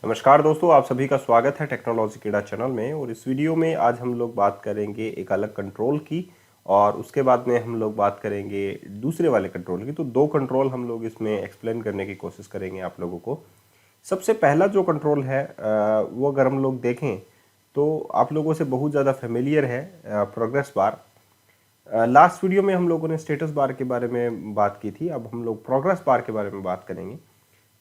नमस्कार दोस्तों, आप सभी का स्वागत है टेक्नोलॉजी कीड़ा चैनल में। और इस वीडियो में आज हम लोग बात करेंगे एक अलग कंट्रोल की, और उसके बाद में हम लोग बात करेंगे दूसरे वाले कंट्रोल की। तो दो कंट्रोल हम लोग इसमें एक्सप्लेन करने की कोशिश करेंगे आप लोगों को। सबसे पहला जो कंट्रोल है वो अगर हम लोग देखें तो आप लोगों से बहुत ज़्यादा फेमिलियर है, प्रोग्रेस बार। लास्ट वीडियो में हम लोगों ने स्टेटस बार के बारे में बात की थी, अब हम लोग प्रोग्रेस बार के बारे में बात करेंगे।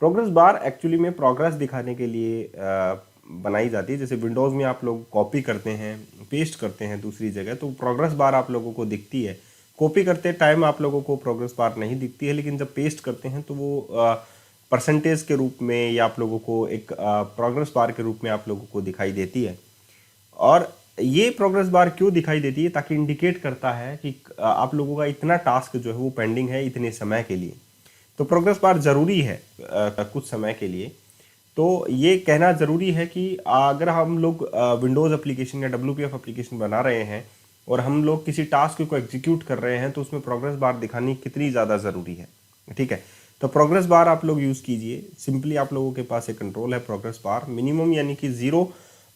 प्रोग्रेस बार एक्चुअली में प्रोग्रेस दिखाने के लिए बनाई जाती है। जैसे विंडोज़ में आप लोग कॉपी करते हैं, पेस्ट करते हैं दूसरी जगह, तो प्रोग्रेस बार आप लोगों को दिखती है। कॉपी करते टाइम आप लोगों को प्रोग्रेस बार नहीं दिखती है, लेकिन जब पेस्ट करते हैं तो वो परसेंटेज के रूप में या आप लोगों को एक प्रोग्रेस बार के रूप में आप लोगों को दिखाई देती है। और ये प्रोग्रेस बार क्यों दिखाई देती है? ताकि इंडिकेट करता है कि आप लोगों का इतना टास्क जो है वो पेंडिंग है इतने समय के लिए। तो प्रोग्रेस बार ज़रूरी है कुछ समय के लिए। तो ये कहना ज़रूरी है कि अगर हम लोग विंडोज़ एप्लीकेशन या WPF एप्लीकेशन बना रहे हैं और हम लोग किसी टास्क को एग्जीक्यूट कर रहे हैं, तो उसमें प्रोग्रेस बार दिखानी कितनी ज़्यादा ज़रूरी है। ठीक है, तो प्रोग्रेस बार आप लोग यूज़ कीजिए। सिंपली आप लोगों के पास एक कंट्रोल है प्रोग्रेस बार मिनिमम, यानी कि ज़ीरो,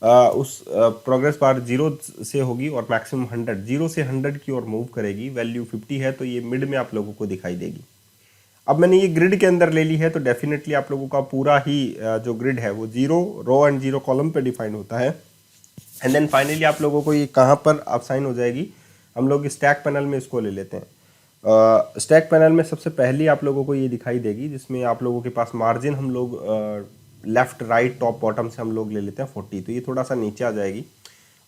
उस प्रोग्रेस बार 0 से होगी और मैक्सिमम 100, 0 से 100 की ओर मूव करेगी। वैल्यू 50 है तो ये मिड में आप लोगों को दिखाई देगी। अब मैंने ये ग्रिड के अंदर ले ली है, तो डेफिनेटली आप लोगों का पूरा ही जो ग्रिड है वो 0 रो एंड 0 कॉलम पे डिफाइन होता है। एंड देन फाइनली आप लोगों को ये कहाँ पर असाइन हो जाएगी, हम लोग स्टैक पैनल में इसको ले लेते हैं। स्टैक पैनल में सबसे पहली आप लोगों को ये दिखाई देगी, जिसमें आप लोगों के पास मार्जिन हम लोग लेफ्ट राइट टॉप बॉटम से हम लोग ले लेते हैं 40, तो ये थोड़ा सा नीचे आ जाएगी।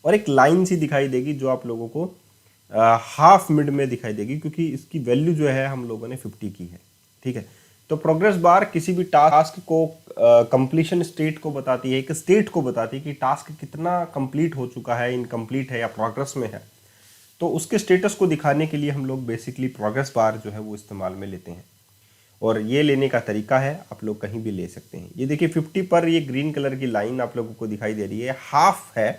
और एक लाइन सी दिखाई देगी जो आप लोगों को हाफ मिड में दिखाई देगी, क्योंकि इसकी वैल्यू जो है हम लोगों ने 50 की है। ठीक है, तो प्रोग्रेस बार किसी भी टास्क को कंप्लीशन स्टेट को बताती है, एक स्टेट को बताती है कि टास्क कितना कंप्लीट हो चुका है, इनकम्प्लीट है या प्रोग्रेस में है। तो उसके स्टेटस को दिखाने के लिए हम लोग बेसिकली प्रोग्रेस बार जो है वो इस्तेमाल में लेते हैं। और ये लेने का तरीका है, आप लोग कहीं भी ले सकते हैं। ये देखिए 50 पर ये ग्रीन कलर की लाइन आप लोगों को दिखाई दे रही है, हाफ है,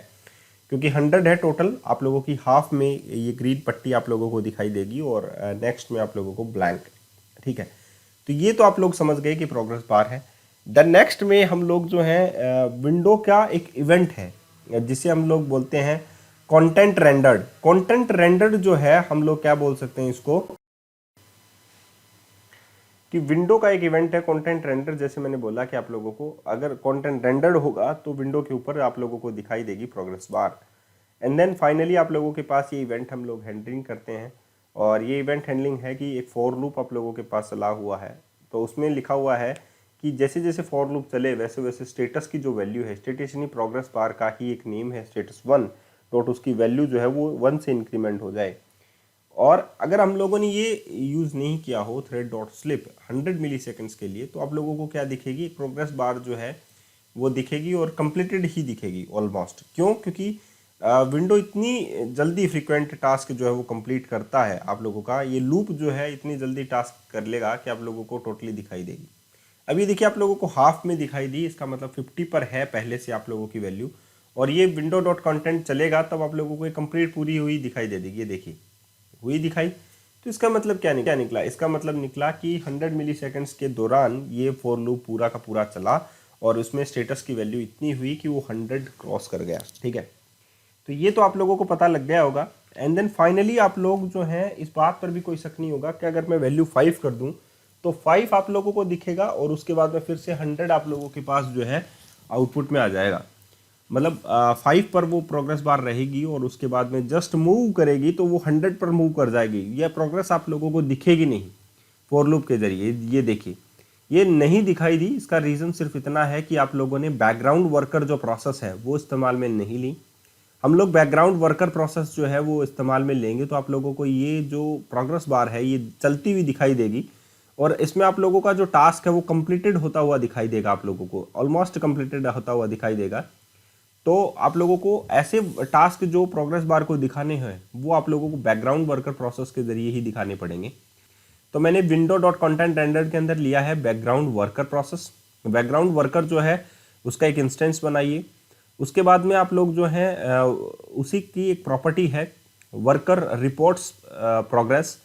क्योंकि 100 है टोटल। आप लोगों की हाफ में ये ग्रीन पट्टी आप लोगों को दिखाई देगी और नेक्स्ट में आप लोगों को ब्लैंक। ठीक है, तो ये तो आप लोग समझ गए कि प्रोग्रेस बार है। द नेक्स्ट में हम लोग जो है विंडो का एक इवेंट है जिसे हम लोग बोलते हैं कंटेंट रेंडर्ड। कंटेंट रेंडर्ड जो है हम लोग क्या बोल सकते हैं इसको, कि विंडो का एक इवेंट है कंटेंट रेंडर। जैसे मैंने बोला कि आप लोगों को अगर कंटेंट रेंडर्ड होगा तो विंडो के ऊपर आप लोगों को दिखाई देगी progress bar. And then finally आप लोगों के पास ये इवेंट हम लोग हैंडलिंग करते हैं, और ये इवेंट हैंडलिंग है कि एक फॉर लूप आप लोगों के पास चला हुआ है। तो उसमें लिखा हुआ है कि जैसे जैसे फॉर लूप चले वैसे वैसे स्टेटस की जो वैल्यू है, स्टेटस यानी प्रोग्रेस बार का ही एक नेम है स्टेटस 1, डॉट उसकी वैल्यू जो है वो 1 से इंक्रीमेंट हो जाए। और अगर हम लोगों ने ये यूज़ नहीं किया हो थ्रेड डॉट स्लिप 100 मिली सेकेंड्स के लिए, तो आप लोगों को क्या दिखेगी, प्रोग्रेस बार जो है वो दिखेगी और कंप्लीटेड ही दिखेगी ऑलमोस्ट। क्यों? क्योंकि विंडो इतनी जल्दी फ्रीक्वेंट टास्क जो है वो कंप्लीट करता है, आप लोगों का ये लूप जो है इतनी जल्दी टास्क कर लेगा कि आप लोगों को टोटली दिखाई देगी। अभी देखिए आप लोगों को हाफ में दिखाई दी, इसका मतलब 50 पर है पहले से आप लोगों की वैल्यू, और ये विंडो डॉट कंटेंट चलेगा तब आप लोगों को ये कंप्लीट पूरी हुई दिखाई दे देगी। ये देखिए हुई दिखाई। तो इसका मतलब क्या निकला? इसका मतलब निकला कि 100 मिली सेकेंड्स के दौरान ये फॉर लूप पूरा का पूरा चला और उसमें स्टेटस की वैल्यू इतनी हुई कि वो 100 क्रॉस कर गया। ठीक है, तो ये तो आप लोगों को पता लग गया होगा। एंड देन फाइनली आप लोग जो है इस बात पर भी कोई शक नहीं होगा कि अगर मैं वैल्यू 5 कर दूं तो 5 आप लोगों को दिखेगा, और उसके बाद में फिर से 100 आप लोगों के पास जो है आउटपुट में आ जाएगा। मतलब 5 पर वो प्रोग्रेस बार रहेगी और उसके बाद में जस्ट मूव करेगी तो वो 100 पर मूव कर जाएगी। यह प्रोग्रेस आप लोगों को दिखेगी नहीं फॉर लूप के जरिए। ये देखिए ये नहीं दिखाई दी, इसका रीज़न सिर्फ इतना है कि आप लोगों ने बैकग्राउंड वर्कर जो प्रोसेस है वो इस्तेमाल में नहीं ली। हम लोग बैकग्राउंड वर्कर प्रोसेस जो है वो इस्तेमाल में लेंगे तो आप लोगों को ये जो प्रोग्रेस बार है ये चलती हुई दिखाई देगी, और इसमें आप लोगों का जो टास्क है वो कंप्लीटेड होता हुआ दिखाई देगा, आप लोगों को ऑलमोस्ट कंप्लीटेड होता हुआ दिखाई देगा। तो आप लोगों को ऐसे टास्क जो प्रोग्रेस बार को दिखाने हैं वो आप लोगों को बैकग्राउंड वर्कर प्रोसेस के जरिए ही दिखाने पड़ेंगे। तो मैंने विंडो डॉट कॉन्टेंट रेंडर के अंदर लिया है background worker process. Background worker जो है उसका एक इंस्टेंस बनाइए। उसके बाद में आप लोग जो है उसी की एक प्रॉपर्टी है वर्कर रिपोर्ट्स प्रोग्रेस।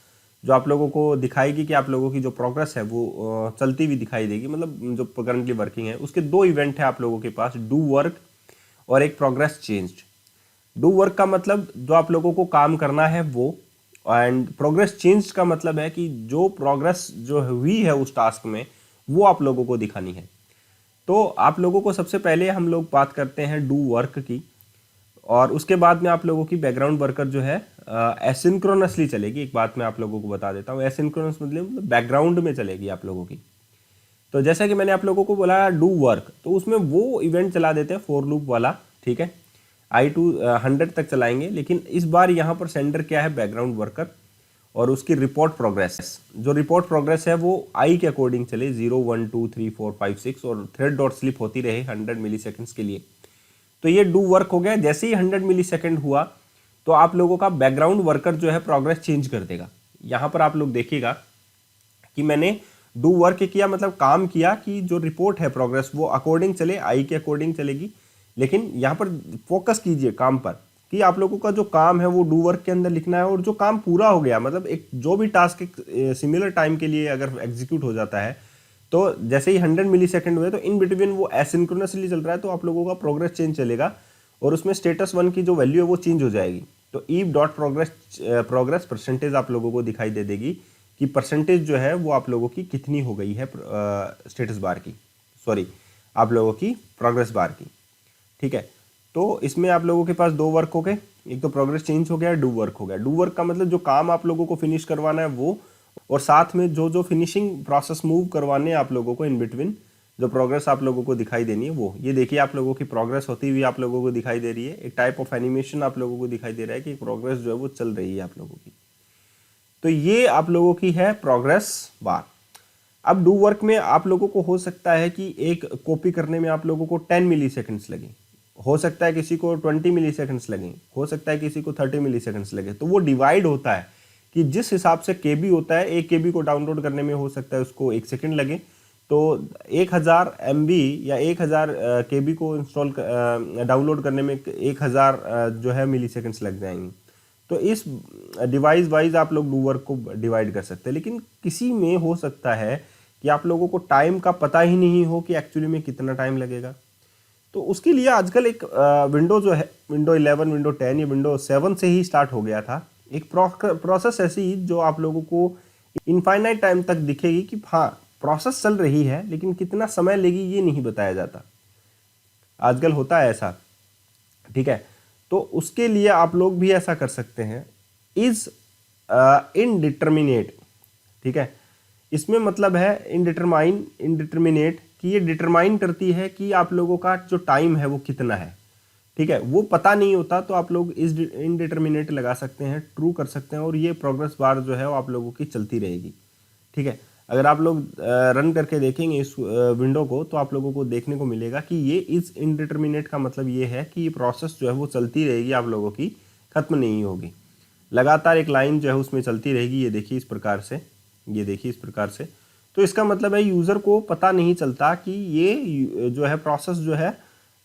जो आप लोगों को दिखाएगी कि आप लोगों की जो प्रोग्रेस है वो चलती हुई दिखाई देगी, मतलब जो करंटली वर्किंग है। उसके दो इवेंट है आप लोगों के पास, डू वर्क और एक प्रोग्रेस चेंज्ड। डू वर्क का मतलब जो आप लोगों को काम करना है वो, एंड प्रोग्रेस चेंज का मतलब है कि जो प्रोग्रेस जो हुई है उस टास्क में वो आप लोगों को दिखानी है। तो आप लोगों को सबसे पहले हम लोग बात करते हैं डू वर्क की, और उसके बाद में आप लोगों की बैकग्राउंड वर्कर जो है एसिंक्रोनसली चलेगी। एक बात मैं आप लोगों को बता देता हूँ, एसिंक्रोनस मतलब बैकग्राउंड में चलेगी आप लोगों की। तो जैसा कि मैंने आप लोगों को बोला डू वर्क, तो उसमें वो इवेंट चला देते हैं फॉर लूप वाला, ठीक है, आई टू 100 तक चलाएंगे। लेकिन इस बार यहाँ पर सेंडर क्या है, बैकग्राउंड वर्कर, और उसकी रिपोर्ट प्रोग्रेस, जो रिपोर्ट प्रोग्रेस है वो आई के अकॉर्डिंग चले, 0 1 2 3 4 5 6, और थ्रेड डॉट स्लिप होती रहे 100 मिली सेकेंड्स के लिए। तो ये डू वर्क हो गया। जैसे ही 100 मिली सेकेंड हुआ तो आप लोगों का बैकग्राउंड वर्कर जो है प्रोग्रेस चेंज कर देगा। यहाँ पर आप लोग देखिएगा कि मैंने डू वर्क किया, मतलब काम किया कि जो रिपोर्ट है प्रोग्रेस वो अकॉर्डिंग चले, आई के अकॉर्डिंग चलेगी। लेकिन यहाँ पर फोकस कीजिए काम पर, कि आप लोगों का जो काम है वो डू वर्क के अंदर लिखना है, और जो काम पूरा हो गया, मतलब एक जो भी टास्क एक सिमिलर टाइम के लिए अगर एग्जीक्यूट हो जाता है, तो जैसे ही 100 मिली सेकेंड हुए तो इन बिटवीन वो एसिंक्रोनसली चल रहा है, तो आप लोगों का प्रोग्रेस चेंज चलेगा, और उसमें स्टेटस 1 की जो वैल्यू है वो चेंज हो जाएगी। तो ईव डॉट प्रोग्रेस परसेंटेज आप लोगों को दिखाई दे देगी कि परसेंटेज जो है वो आप लोगों की कितनी हो गई है स्टेटस बार की, सॉरी आप लोगों की प्रोग्रेस बार की, ठीक है। तो इसमें आप लोगों के पास दो वर्क हो गए, एक तो प्रोग्रेस चेंज हो गया, डू वर्क हो गया। डू वर्क का मतलब जो काम आप लोगों को फिनिश करवाना है वो, और साथ में जो जो फिनिशिंग प्रोसेस मूव करवाने हैं आप लोगों को इन बिटवीन, जो प्रोग्रेस आप लोगों को दिखाई देनी है वो। ये देखिए आप लोगों की प्रोग्रेस होती हुई आप लोगों को दिखाई दे रही है, एक टाइप ऑफ एनिमेशन आप लोगों को दिखाई दे रहा है कि प्रोग्रेस जो है वो चल रही है आप लोगों की। तो ये आप लोगों की है प्रोग्रेस बार। अब डू वर्क में आप लोगों को हो सकता है कि एक कॉपी करने में आप लोगों को 10 मिली सेकेंड्स लगे, हो सकता है किसी को 20 मिली सेकेंड्स लगे, हो सकता है किसी को 30 मिली सेकेंड्स लगे। तो वो डिवाइड होता है कि जिस हिसाब से केबी होता है, एक केबी को डाउनलोड करने में हो सकता है उसको 1 सेकेंड लगे, तो 1000 MB या 1000 केबी को इंस्टॉल डाउनलोड करने में 1000 जो है मिली सेकेंड्स लग जाएंगे। तो इस डिवाइस वाइज आप लोग डू वर्क को डिवाइड कर सकते हैं। लेकिन किसी में हो सकता है कि आप लोगों को टाइम का पता ही नहीं हो कि एक्चुअली में कितना टाइम लगेगा। तो उसके लिए आजकल एक विंडो जो है, विंडो 11, विंडो 10 या विंडो 7 से ही स्टार्ट हो गया था एक प्रोसेस ऐसी जो आप लोगों को इनफाइनाइट टाइम तक दिखेगी कि हाँ प्रोसेस चल रही है, लेकिन कितना समय लेगी ये नहीं बताया जाता। आजकल होता है ऐसा, ठीक है। तो उसके लिए आप लोग भी ऐसा कर सकते हैं, इज इनडिटर्मिनेट, ठीक है। इसमें मतलब है इनडिटर्मिनेट, कि ये डिटरमाइन करती है कि आप लोगों का जो टाइम है वो कितना है, ठीक है। वो पता नहीं होता तो आप लोग इस इनडिटर्मिनेट लगा सकते हैं, ट्रू कर सकते हैं, और ये प्रोग्रेस बार जो है वो आप लोगों की चलती रहेगी, ठीक है। अगर आप लोग रन करके देखेंगे इस विंडो को तो आप लोगों को देखने को मिलेगा कि ये इस इनडिटर्मिनेट का मतलब ये है कि ये प्रोसेस जो है वो चलती रहेगी, आप लोगों की खत्म नहीं होगी, लगातार एक लाइन जो है उसमें चलती रहेगी। ये देखिए इस प्रकार से, ये देखिए इस प्रकार से। तो इसका मतलब है यूज़र को पता नहीं चलता कि ये जो है प्रोसेस जो है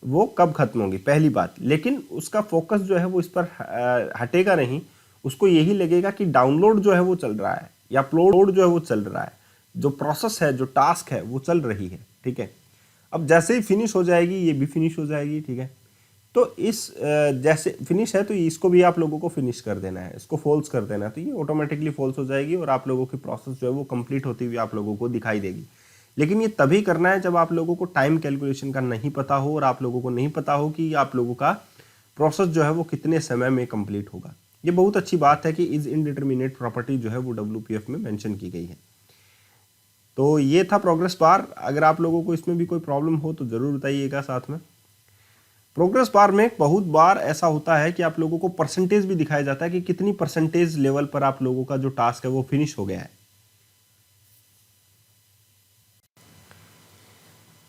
वो कब खत्म होगी, पहली बात। लेकिन उसका फोकस जो है वो इस पर हटेगा नहीं, उसको यही लगेगा कि डाउनलोड जो है वो चल रहा है या अपलोड जो है वो चल रहा है, जो प्रोसेस है, जो टास्क है वो चल रही है, ठीक है। अब जैसे ही फिनिश हो जाएगी ये भी फिनिश हो जाएगी, ठीक है। तो इस जैसे फिनिश है तो इसको भी आप लोगों को फिनिश कर देना है, इसको फॉल्स कर देना है, तो ये ऑटोमेटिकली फॉल्स हो जाएगी और आप लोगों की प्रोसेस जो है वो कंप्लीट होती हुई आप लोगों को दिखाई देगी। लेकिन ये तभी करना है जब आप लोगों को टाइम कैलकुलेशन का नहीं पता हो और आप लोगों को नहीं पता हो कि आप लोगों का प्रोसेस जो है वो कितने समय में कंप्लीट होगा। ये बहुत अच्छी बात है कि इज इनडिटर्मिनेट प्रॉपर्टी जो है वो WPF में मेंशन की गई है। तो ये था प्रोग्रेस बार। अगर आप लोगों को इसमें भी कोई प्रॉब्लम हो तो ज़रूर बताइएगा साथ में। प्रोग्रेस बार में बहुत बार ऐसा होता है कि आप लोगों को परसेंटेज भी दिखाया जाता है कि कितनी परसेंटेज लेवल पर आप लोगों का जो टास्क है वो फिनिश हो गया है।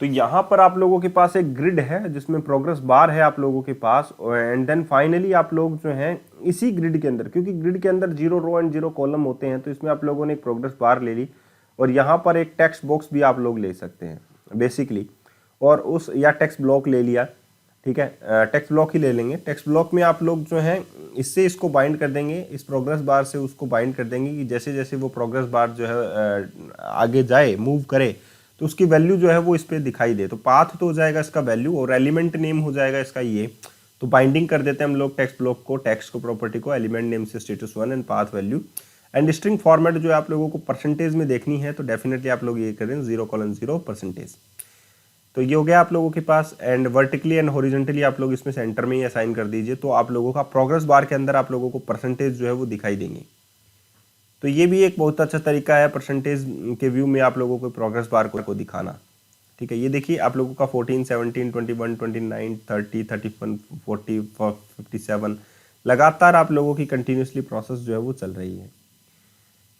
तो यहां पर आप लोगों के पास एक ग्रिड है जिसमें प्रोग्रेस बार है आप लोगों के पास, एंड देन फाइनली आप लोग जो हैं इसी ग्रिड के अंदर, क्योंकि ग्रिड के अंदर 0 रो एंड 0 कॉलम होते हैं, तो इसमें आप लोगों ने एक प्रोग्रेस बार ले ली और यहाँ पर एक टेक्स्ट बॉक्स भी आप लोग ले सकते हैं बेसिकली, और उस या टेक्स्ट ब्लॉक ले लिया, ठीक है। टेक्स्ट ब्लॉक ही ले लेंगे। टेक्स्ट ब्लॉक में आप लोग जो है इससे इसको बाइंड कर देंगे, इस प्रोग्रेस बार से उसको बाइंड कर देंगे कि जैसे जैसे वो प्रोग्रेस बार जो है आगे जाए, मूव करे, तो उसकी वैल्यू जो है वो इस पर दिखाई दे। तो पाथ तो हो जाएगा इसका वैल्यू, और एलिमेंट नेम हो जाएगा इसका ये। तो बाइंडिंग कर देते हैं हम लोग टेक्स्ट ब्लॉक को, टेक्स्ट को, प्रॉपर्टी को, एलिमेंट नेम से status 1 and path value. And string format जो है आप लोगों को परसेंटेज में देखनी है, तो डेफिनेटली आप लोग ये करें 0:0 %। तो ये हो गया आप लोगों के पास। एंड वर्टिकली एंड हॉरिजॉन्टली आप लोग इसमें सेंटर में ही असाइन कर दीजिए, तो आप लोगों का प्रोग्रेस बार के अंदर आप लोगों को परसेंटेज जो है वो दिखाई देंगे। तो ये भी एक बहुत अच्छा तरीका है परसेंटेज के व्यू में आप लोगों को प्रोग्रेस बार को दिखाना। ठीक है, ये देखिए आप लोगों का 14, 17, 21, 29, 30, 31, 40, 57 लगातार आप लोगों की कंटिन्यूसली प्रोसेस जो है वो चल रही है।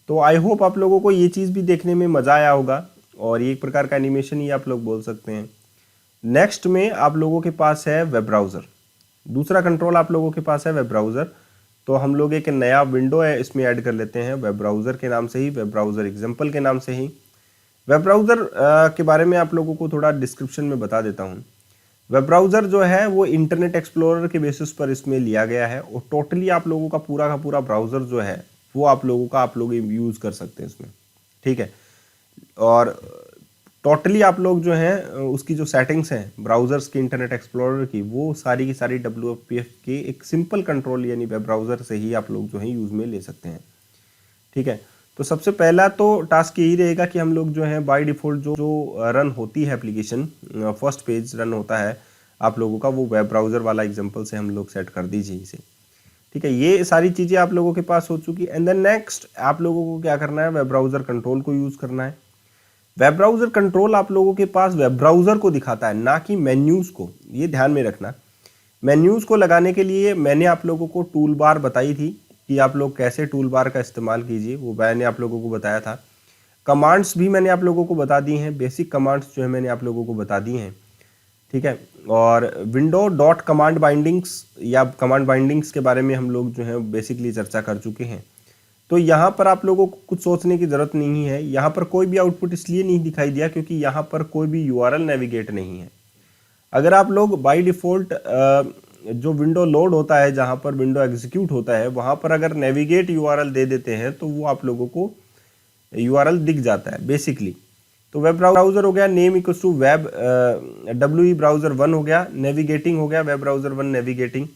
तो आई होप आप लोगों को ये चीज़ भी देखने में मज़ा आया होगा, और ये एक प्रकार का एनिमेशन ही आप लोग बोल सकते हैं। नेक्स्ट में आप लोगों के पास है वेब ब्राउज़र। दूसरा कंट्रोल आप लोगों के पास है वेब ब्राउज़र। तो हम लोग एक नया विंडो है इसमें ऐड कर लेते हैं वेब ब्राउज़र के नाम से ही, वेब ब्राउज़र एग्जाम्पल के नाम से ही। वेब ब्राउज़र के बारे में आप लोगों को थोड़ा डिस्क्रिप्शन में बता देता हूँ। वेब ब्राउज़र जो है वो इंटरनेट एक्सप्लोरर के बेसिस पर इसमें लिया गया है, और टोटली आप लोगों का पूरा ब्राउज़र जो है वो आप लोग यूज़ कर सकते हैं इसमें। ठीक है, और टोटली आप लोग जो हैं उसकी जो सेटिंग्स हैं ब्राउज़र्स की, इंटरनेट एक्सप्लोरर की, वो सारी की सारी WPF के एक सिंपल कंट्रोल यानी वेब ब्राउज़र से ही आप लोग जो है यूज़ में ले सकते हैं। ठीक है, तो सबसे पहला तो टास्क यही रहेगा कि हम लोग जो है बाय डिफ़ॉल्ट जो रन होती है एप्लीकेशन, फर्स्ट पेज रन होता है आप लोगों का, वो वेब ब्राउज़र वाला एग्जांपल से हम लोग सेट कर दीजिए इसे। ठीक है, ये सारी चीज़ें आप लोगों के पास हो चुकी। एंड देन नेक्स्ट आप लोगों को क्या करना है, वेब ब्राउज़र कंट्रोल को यूज़ करना है। वेब ब्राउज़र कंट्रोल आप लोगों के पास वेब ब्राउज़र को दिखाता है, ना कि मेन्यूज़ को, ये ध्यान में रखना। मेन्यूज़ को लगाने के लिए मैंने आप लोगों को टूल बार बताई थी कि आप लोग कैसे टूल बार का इस्तेमाल कीजिए, वो मैंने आप लोगों को बताया था। कमांड्स भी मैंने आप लोगों को बता दी हैं, बेसिक कमांड्स जो है मैंने आप लोगों को बता दी हैं। ठीक है, और विंडो डॉट कमांड बाइंडिंग्स या कमांड बाइंडिंग्स के बारे में हम लोग जो है बेसिकली चर्चा कर चुके हैं। तो यहाँ पर आप लोगों को कुछ सोचने की ज़रूरत नहीं है। यहाँ पर कोई भी आउटपुट इसलिए नहीं दिखाई दिया क्योंकि यहाँ पर कोई भी URL नेविगेट नहीं है। अगर आप लोग बाय डिफ़ॉल्ट जो विंडो लोड होता है, जहाँ पर विंडो एग्जीक्यूट होता है, वहाँ पर अगर नेविगेट URL दे देते हैं तो वो आप लोगों को URL दिख जाता है बेसिकली। तो वेब ब्राउज़र हो गया, name equals to web WE browser 1 हो गया, नेविगेटिंग हो गया web browser 1 navigating,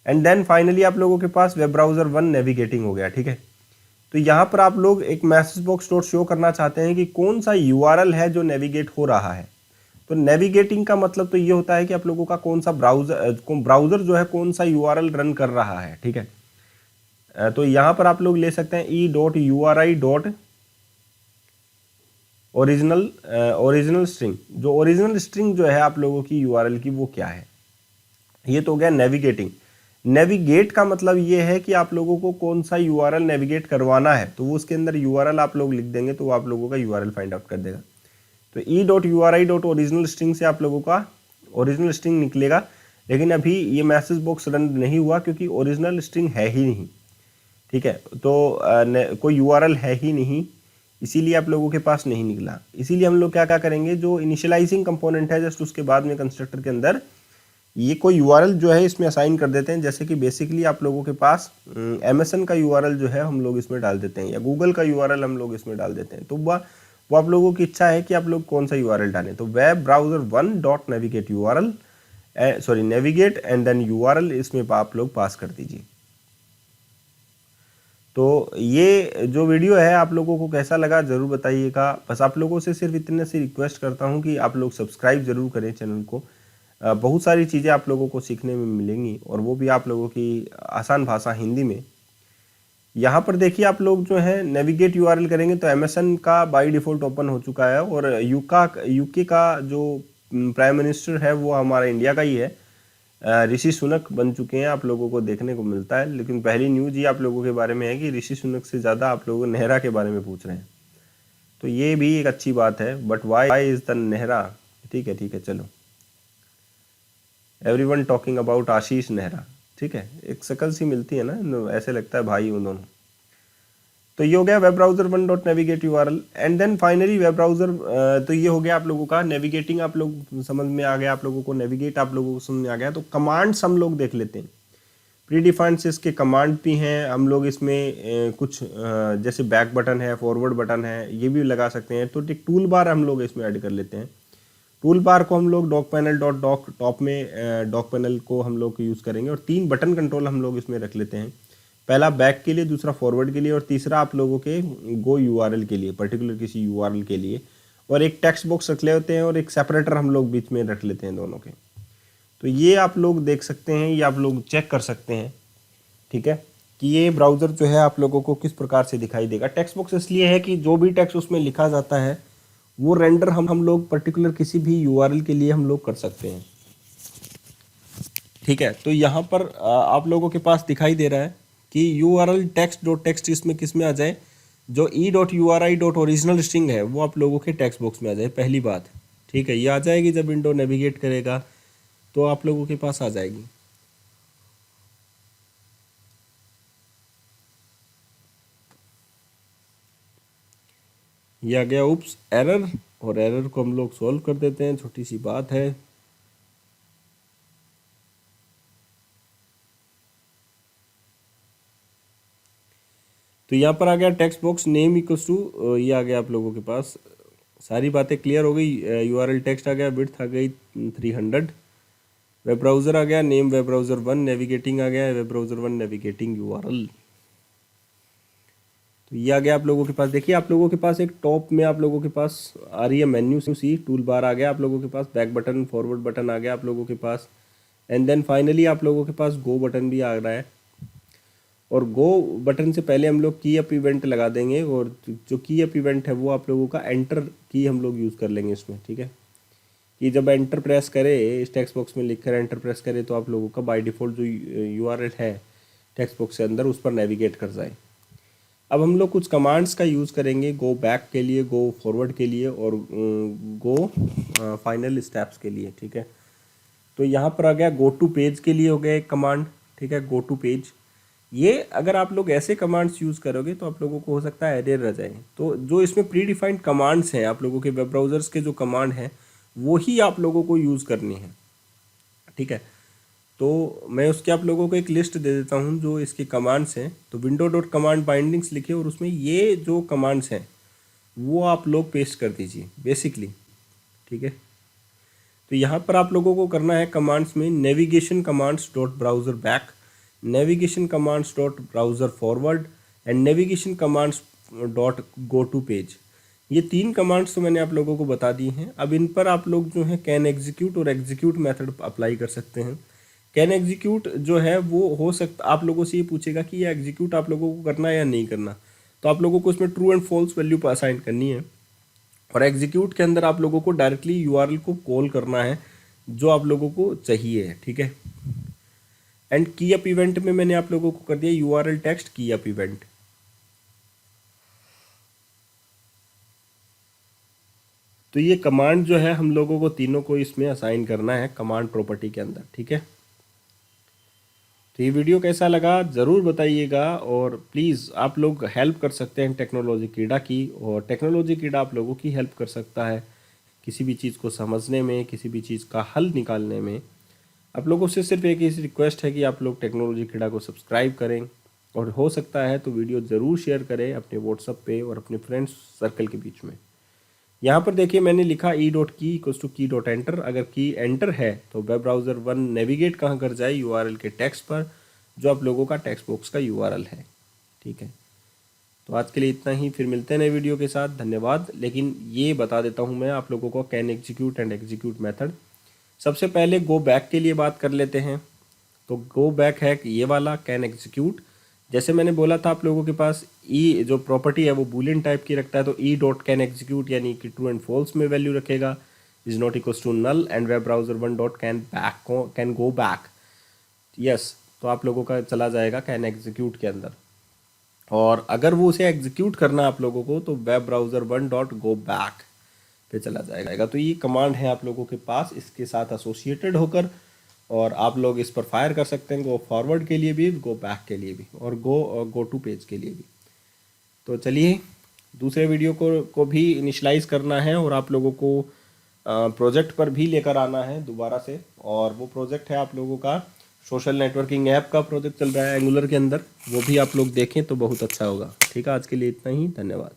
and then finally आप लोगों के पास वेब ब्राउज़र 1 नेविगेटिंग हो गया। ठीक है, तो यहाँ पर आप लोग एक मैसेज बॉक्स डॉट शो करना चाहते हैं कि कौन सा URL है जो नेविगेट हो रहा है। तो नेविगेटिंग का मतलब तो ये होता है कि आप लोगों का कौन सा ब्राउज़र जो है कौन सा URL रन कर रहा है। ठीक है, तो यहाँ पर आप लोग ले सकते हैं e.uri. Original string. जो ओरिजिनल स्ट्रिंग जो है आप लोगों की URL की वो क्या है, ये तो हो गया नेविगेटिंग। नेविगेट का मतलब ये है कि आप लोगों को कौन सा URL नेविगेट करवाना है, तो वो उसके अंदर URL आप लोग लिख देंगे तो वो आप लोगों का URL फाइंड आउट कर देगा। तो e.uri.original स्ट्रिंग से आप लोगों का ओरिजिनल स्ट्रिंग निकलेगा, लेकिन अभी ये मैसेज बॉक्स रन नहीं हुआ क्योंकि ओरिजिनल स्ट्रिंग है ही नहीं। ठीक है, तो कोई URL है ही नहीं, इसीलिए आप लोगों के पास नहीं निकला। इसीलिए हम लोग क्या क्या करेंगे, जो इनिशियलाइजिंग कंपोनेंट है जस्ट उसके बाद में कंस्ट्रक्टर के अंदर ये कोई URL जो है इसमें असाइन कर देते हैं। जैसे कि बेसिकली आप लोगों के पास MSN का URL जो है हम लोग इसमें डाल देते हैं, या गूगल का URL हम लोग इसमें डाल देते हैं। तो वो आप लोगों की इच्छा है कि आप लोग कौन सा URL डालें। तो web browser 1 dot navigate URL, sorry navigate and then URL इसमें आप लोग पास कर दीजिए। तो ये जो वीडियो है आप लोगों को कैसा लगा ज़रूर बताइएगा। बस आप लोगों से सिर्फ इतने से रिक्वेस्ट करता हूँ कि आप लोग सब्सक्राइब ज़रूर करें चैनल को। बहुत सारी चीज़ें आप लोगों को सीखने में मिलेंगी, और वो भी आप लोगों की आसान भाषा हिंदी में। यहाँ पर देखिए आप लोग जो है नेविगेट URL करेंगे तो MSN का बाय डिफ़ॉल्ट ओपन हो चुका है, और यूके का जो प्राइम मिनिस्टर है वो हमारा इंडिया का ही है, ऋषि सुनक बन चुके हैं, आप लोगों को देखने को मिलता है। लेकिन पहली न्यूज़ ये आप लोगों के बारे में है कि ऋषि सुनक से ज़्यादा आप लोग नेहरा के बारे में पूछ रहे हैं, तो ये भी एक अच्छी बात है। But why is the Nehra. ठीक है चलो, एवरीवन टॉकिंग अबाउट आशीष नेहरा। ठीक है, एक शकल सी मिलती है ना, ऐसे लगता है भाई उन दोनों। तो ये हो गया web browser one dot navigate URL. And then finally web browser, तो ये हो गया आप लोगों का नेविगेटिंग, आप लोग समझ में आ गया, आप लोगों को नेविगेट आप लोगों को समझ में आ गया। तो कमांड्स हम लोग देख लेते हैं। प्री डिफाइंड से इसके कमांड भी हैं, हम लोग इसमें कुछ जैसे बैक बटन है, फॉरवर्ड बटन है, ये भी लगा सकते हैं। तो एक टूल बार हम लोग इसमें ऐड कर लेते हैं। टूल बार को हम लोग dock panel dot dock top में डॉक पैनल को हम लोग यूज़ करेंगे, और 3 बटन कंट्रोल हम लोग इसमें रख लेते हैं। पहला बैक के लिए, दूसरा फॉरवर्ड के लिए, और तीसरा आप लोगों के गो यूआरएल के लिए, पर्टिकुलर किसी यूआरएल के लिए। और एक टेक्स्ट बॉक्स रख लेते हैं, और एक सेपरेटर हम लोग बीच में रख लेते हैं दोनों के। तो ये आप लोग देख सकते हैं, ये आप लोग चेक कर सकते हैं, ठीक है, कि ये ब्राउज़र जो है आप लोगों को किस प्रकार से दिखाई देगा। टेक्स्ट बॉक्स इसलिए है कि जो भी टेक्स्ट उसमें लिखा जाता है वो रेंडर हम लोग पर्टिकुलर किसी भी यूआरएल के लिए हम लोग कर सकते हैं, ठीक है। तो यहाँ पर आप लोगों के पास दिखाई दे रहा है कि यूआरएल टेक्स्ट डॉट टेक्स्ट इसमें किस में आ जाए, जो E dot U are I dot original string है वो आप लोगों के टेक्स्ट बॉक्स में आ जाए, पहली बात, ठीक है। ये आ जाएगी जब विंडो नेविगेट करेगा तो आप लोगों के पास आ जाएगी। ये आ गया उप्स एरर, और एरर को हम लोग सॉल्व कर देते हैं, छोटी सी बात है। तो यहाँ पर आ गया text box name equals to, ये आ गया आप लोगों के पास, सारी बातें क्लियर हो गई। यूआरएल टेक्स्ट आ गया, विड्थ आ गई 300, वेब ब्राउज़र आ गया, नेम वेब ब्राउज़र 1, नेविगेटिंग आ गया वेब ब्राउज़र 1 नेविगेटिंग यूआरएल। तो ये आ गया आप लोगों के पास। देखिए आप लोगों के पास एक टॉप में आप लोगों के पास आ रही है मेन्यू सी, टूल बार आ गया आप लोगों के पास, बैक बटन फॉरवर्ड बटन आ गया आप लोगों के पास, एंड देन फाइनली आप लोगों के पास गो बटन भी आ रहा है। और गो बटन से पहले हम लोग की अप इवेंट लगा देंगे, और जो की अप इवेंट है वो आप लोगों का एंटर की हम लोग यूज़ कर लेंगे इसमें, ठीक है। कि जब एंटर प्रेस करे, इस टेक्स्ट बॉक्स में लिखकर एंटर प्रेस करे, तो आप लोगों का बाय डिफ़ॉल्ट जो यूआरएल है टेक्स्ट बॉक्स के अंदर उस पर नेविगेट कर जाए। अब हम लोग कुछ कमांड्स का यूज़ करेंगे, गो बैक के लिए, गो फॉरवर्ड के लिए, और गो फाइनल स्टेप्स के लिए, ठीक है। तो यहाँ पर आ गया गो टू पेज के लिए हो गया एक कमांड, ठीक है, गो टू पेज। ये अगर आप लोग ऐसे कमांड्स यूज़ करोगे तो आप लोगों को हो सकता है एरर रह जाए। तो जो इसमें प्री डिफाइंड कमांड्स हैं आप लोगों के वेब ब्राउज़र्स के जो कमांड हैं वो ही आप लोगों को यूज़ करनी है, ठीक है। तो मैं उसके आप लोगों को एक लिस्ट दे देता हूँ जो इसके कमांड्स हैं। तो विंडो डॉट कमांड बाइंडिंग्स लिखिए, और उसमें ये जो कमांड्स हैं वो आप लोग पेस्ट कर दीजिए बेसिकली, ठीक है। तो यहाँ पर आप लोगों को करना है कमांड्स में navigation commands dot browser back, navigation commands dot browser forward, and navigation commands dot go to page. ये 3 कमांड्स तो मैंने आप लोगों को बता दी हैं। अब इन पर आप लोग जो है कैन एग्जीक्यूट और एग्जीक्यूट मेथड अप्लाई कर सकते हैं। कैन एग्जीक्यूट जो है वो हो सकता आप लोगों से ये पूछेगा कि ये एग्जीक्यूट आप लोगों को करना है या नहीं करना, तो आप लोगों को इसमें ट्रू एंड फॉल्स वैल्यू पर असाइन करनी है। और एग्जीक्यूट के अंदर आप लोगों को डायरेक्टली यूआरएल को कॉल करना है जो आप लोगों को चाहिए, ठीक है। एंड की अप इवेंट में मैंने आप लोगों को कर दिया यूआरएल टेक्स्ट की अप इवेंट। तो ये कमांड जो है हम लोगों को तीनों को इसमें असाइन करना है कमांड प्रॉपर्टी के अंदर, ठीक है। तो ये वीडियो कैसा लगा ज़रूर बताइएगा, और प्लीज़ आप लोग हेल्प कर सकते हैं टेक्नोलॉजी कीड़ा की, और टेक्नोलॉजी कीड़ा आप लोगों की हेल्प कर सकता है किसी भी चीज़ को समझने में, किसी भी चीज़ का हल निकालने में। आप लोगों से सिर्फ एक ही रिक्वेस्ट है कि आप लोग टेक्नोलॉजी कीड़ा को सब्सक्राइब करें, और हो सकता है तो वीडियो ज़रूर शेयर करें अपने व्हाट्सएप पे और अपने फ्रेंड्स सर्कल के बीच में। यहाँ पर देखिए मैंने लिखा ई डॉट की इक्वल्स टू की डॉट एंटर। अगर की एंटर है तो वेब ब्राउज़र 1 नेविगेट कहाँ कर जाए, यूआरएल के टेक्स्ट पर जो आप लोगों का टेक्स्ट बॉक्स का यूआरएल है, ठीक है। तो आज के लिए इतना ही, फिर मिलते हैं नए वीडियो के साथ, धन्यवाद। लेकिन ये बता देता हूँ मैं आप लोगों को can execute and execute method. सबसे पहले गो बैक के लिए बात कर लेते हैं। तो गो बैक है ये वाला कैन एग्जीक्यूट। जैसे मैंने बोला था आप लोगों के पास ई जो प्रॉपर्टी है वो बूलियन टाइप की रखता है, तो ई डॉट कैन एग्जीक्यूट यानी कि ट्रू एंड फॉल्स में वैल्यू रखेगा, is not equals to null, and web browser 1 dot can go back, yes. तो आप लोगों का चला जाएगा कैन एग्जीक्यूट के अंदर, और अगर वो उसे एग्जीक्यूट करना आप लोगों को तो web browser 1 dot go back पे चला जाएगा। तो ये कमांड है आप लोगों के पास इसके साथ एसोसिएटेड होकर, और आप लोग इस पर फायर कर सकते हैं गो फॉरवर्ड के लिए भी, गो बैक के लिए भी, और गो टू पेज के लिए भी। तो चलिए दूसरे वीडियो को भी इनिशलाइज करना है और आप लोगों को प्रोजेक्ट पर भी लेकर आना है दोबारा से। और वो प्रोजेक्ट है आप लोगों का सोशल नेटवर्किंग ऐप का प्रोजेक्ट चल रहा है एंगुलर के अंदर, वो भी आप लोग देखें तो बहुत अच्छा होगा। ठीक है, आज के लिए इतना ही, धन्यवाद।